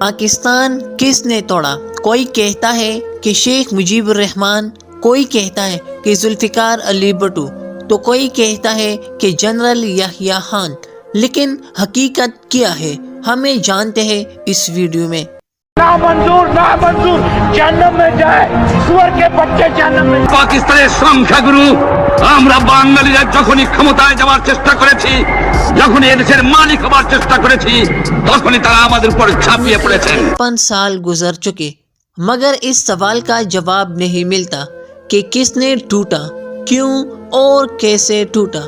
پاکستان کس نے توڑا؟ کوئی کہتا ہے کہ شیخ مجیب الرحمان، کوئی کہتا ہے کہ ذوالفقار علی بھٹو، تو کوئی کہتا ہے کہ جنرل یحییٰ خان۔ لیکن حقیقت کیا ہے، ہمیں جانتے ہیں اس ویڈیو میں۔ نامنظور جہنم میں جائے، سور کے بچے جہنم میں۔ পাকিস্তানের সংখ্যাগুরু আমরা বাঙালিরা যখনই ক্ষমতায় যাওয়ার চেষ্টা করেছি, যখনই এদেশের মালিক হবার চেষ্টা করেছি, তখনই তারা আমাদের উপর ঝাঁপিয়ে পড়েছেন। 55 سال گزر چکے مگر اس سوال کا جواب نہیں ملتا کہ کس نے ٹوٹا، کیوں اور کیسے ٹوٹا۔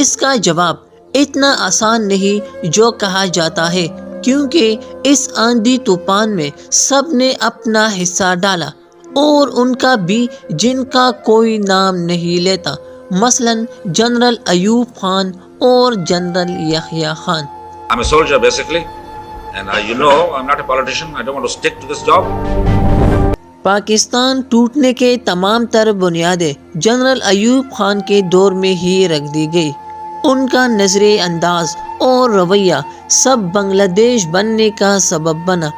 اس کا جواب اتنا آسان نہیں جو کہا جاتا ہے، کیونکہ اس آندھی طوفان میں سب نے اپنا حصہ ڈالا، اور ان کا بھی جن کا کوئی نام نہیں لیتا، مثلا جنرل ایوب خان اور general Yahya Khan. I'm a soldier basically, and you know I'm not a politician. I don't want to stick to this job. Pakistan ٹوٹنے کے تمام تر بنیادیں جنرل ایوب خان کے دور میں ہی رکھ دی گئی۔ ان کا نظر انداز اور رویہ سب بنگلہ دیش بننے کا سبب بنا۔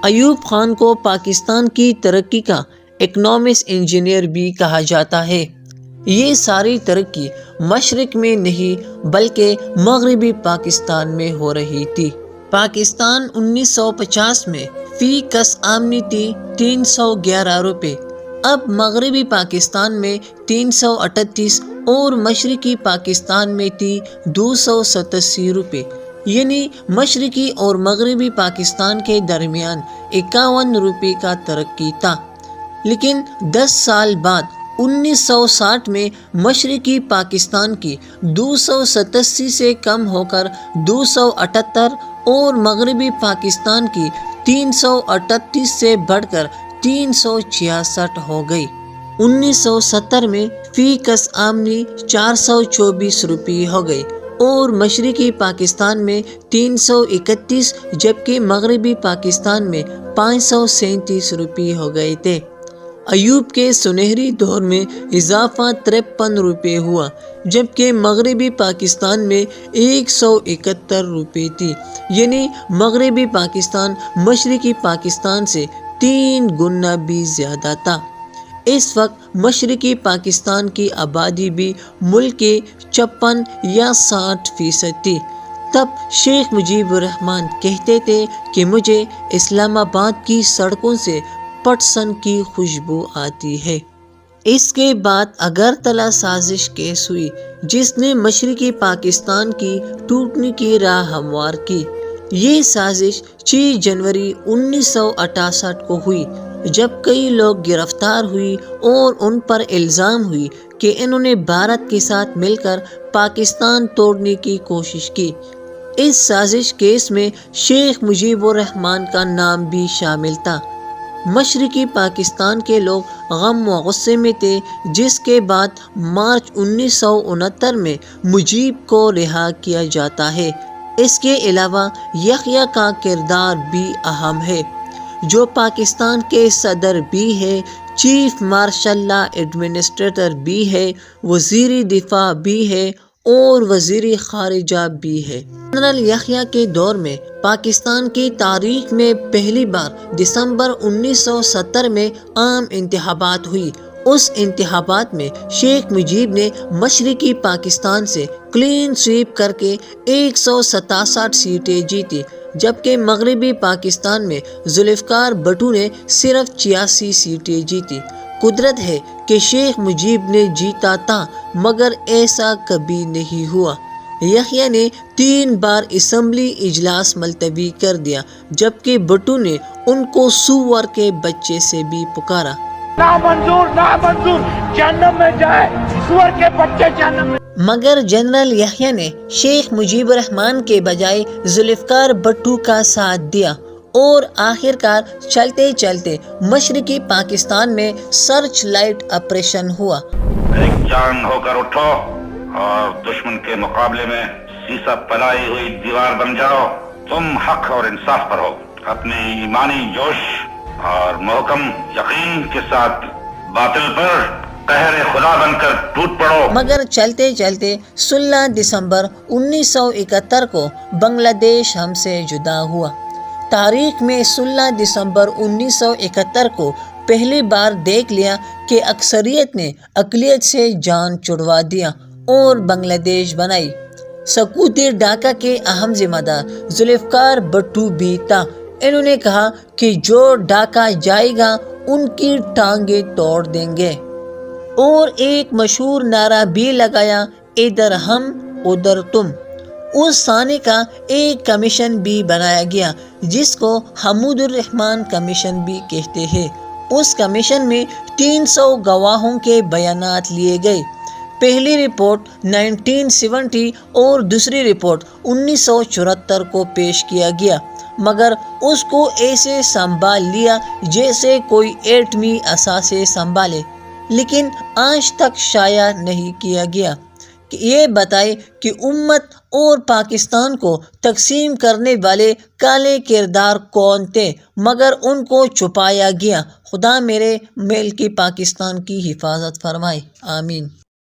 ایوب خان کو پاکستان کی ترقی کا اکنامکس انجینئر بھی کہا جاتا ہے۔ یہ ساری ترقی مشرق میں نہیں بلکہ مغربی پاکستان میں ہو رہی تھی۔ پاکستان 1950 میں فی کس آمدنی تھی 311 روپے، اب مغربی پاکستان میں 338 اور مشرقی پاکستان میں تھی 287 روپے، یعنی مشرقی اور مغربی پاکستان کے درمیان 51 روپے کا ترقی تھا۔ لیکن 10 سال بعد 1960 میں مشرقی پاکستان کی 287 سے کم ہو کر 278 اور مغربی پاکستان کی 338 سے بڑھ کر 366 ہو گئی۔ 1970 میں فی کس آمدنی 424 روپے ہو گئی اور مشرقی پاکستان میں 331 جبکہ مغربی پاکستان میں 537 روپے ہو گئے تھے۔ ایوب کے سنہری دور میں اضافہ 53 روپے ہوا جبکہ مغربی پاکستان میں 171 روپے تھی، یعنی مغربی پاکستان مشرقی پاکستان سے 3 گنا بھی زیادہ تھا۔ اس وقت مشرقی پاکستان کی آبادی بھی ملک کے 56 یا 60% تھی۔ تب شیخ مجیب الرحمان کہتے تھے کہ مجھے اسلام آباد کی سڑکوں سے پٹسن کی خوشبو آتی ہے۔ اس کے بعد اگرتلہ سازش کیس ہوئی جس نے مشرقی پاکستان کی ٹوٹنے کی راہ ہموار کی۔ یہ سازش 6 جنوری 1968 کو ہوئی جب کئی لوگ گرفتار ہوئی اور ان پر الزام ہوئی کہ انہوں نے بھارت کے ساتھ مل کر پاکستان توڑنے کی کوشش کی۔ اس سازش کیس میں شیخ مجیب الرحمان کا نام بھی شامل تھا۔ مشرقی پاکستان کے لوگ غم و غصے میں تھے، جس کے بعد مارچ 1969 میں مجیب کو رہا کیا جاتا ہے۔ اس کے علاوہ یحییٰ کا کردار بھی اہم ہے، جو پاکستان کے صدر بھی ہے، چیف مارشل لا ایڈمنسٹریٹر بھی ہے، وزیر دفاع بھی ہے اور وزیر خارجہ بھی ہے۔ جنرل یحییٰ کے دور میں پاکستان کی تاریخ میں پہلی بار دسمبر 1970 میں عام انتخابات ہوئی۔ اس انتخابات میں شیخ مجیب نے مشرقی پاکستان سے کلین سویپ کر کے 167 سیٹیں جیتی، جبکہ مغربی پاکستان میں ذوالفقار بھٹو نے صرف 86 سیٹیں جیتی۔ قدرت ہے کہ شیخ مجیب نے جیتا تھا مگر ایسا کبھی نہیں ہوا۔ یحییٰ نے 3 بار اسمبلی اجلاس ملتوی کر دیا جبکہ بھٹو نے ان کو سور کے بچے سے بھی پکارا۔ نامنظور جہنم میں جائے، سور کے بچے جہنم میں۔ مگر جنرل یحییٰ نے شیخ مجیب الرحمان کے بجائے ذوالفقار بھٹو کا ساتھ دیا اور آخر کار چلتے چلتے مشرقی پاکستان میں سرچ لائٹ آپریشن ہوا۔ ایک جان ہو کر اٹھو اور دشمن کے مقابلے میں سیسا پلائی ہوئی دیوار بن جاؤ۔ تم حق اور انصاف پر ہو، اپنے ایمانی جوش اور محکم یقین کے ساتھ باطل پر قہر خدا بن کر ٹوٹ پڑو۔ مگر چلتے چلتے 16 دسمبر 1971 کو بنگلہ دیش ہم سے جدا ہوا۔ تاریخ میں 16 دسمبر 1971 کو پہلی بار دیکھ لیا کہ اکثریت نے اقلیت سے جان چھڑوا دیا اور بنگلہ دیش بنائی۔ سکوتی ڈھاکہ کے اہم ذمہ دار ذوالفقار بھٹو بھی تھا۔ انہوں نے کہا کہ جو ڈھاکہ جائے گا ان کی ٹانگیں توڑ دیں گے، اور ایک مشہور نعرہ بھی لگایا، ادھر ہم ادھر تم۔ اس سانے کا ایک کمیشن بھی بنایا گیا جس کو حمود الرحمن کمیشن بھی کہتے ہیں۔ اس کمیشن میں 300 گواہوں کے بیانات لیے گئے۔ پہلی رپورٹ 1970 اور دوسری رپورٹ 1974 کو پیش کیا گیا، مگر اس کو ایسے سنبھال لیا جیسے کوئی ایٹمی اثاثے سنبھالے، لیکن آج تک شائع نہیں کیا گیا کہ یہ بتائے کہ امت اور پاکستان کو تقسیم کرنے والے کالے کردار کون تھے، مگر ان کو چھپایا گیا۔ خدا میرے ملک پاکستان کی حفاظت فرمائے، آمین۔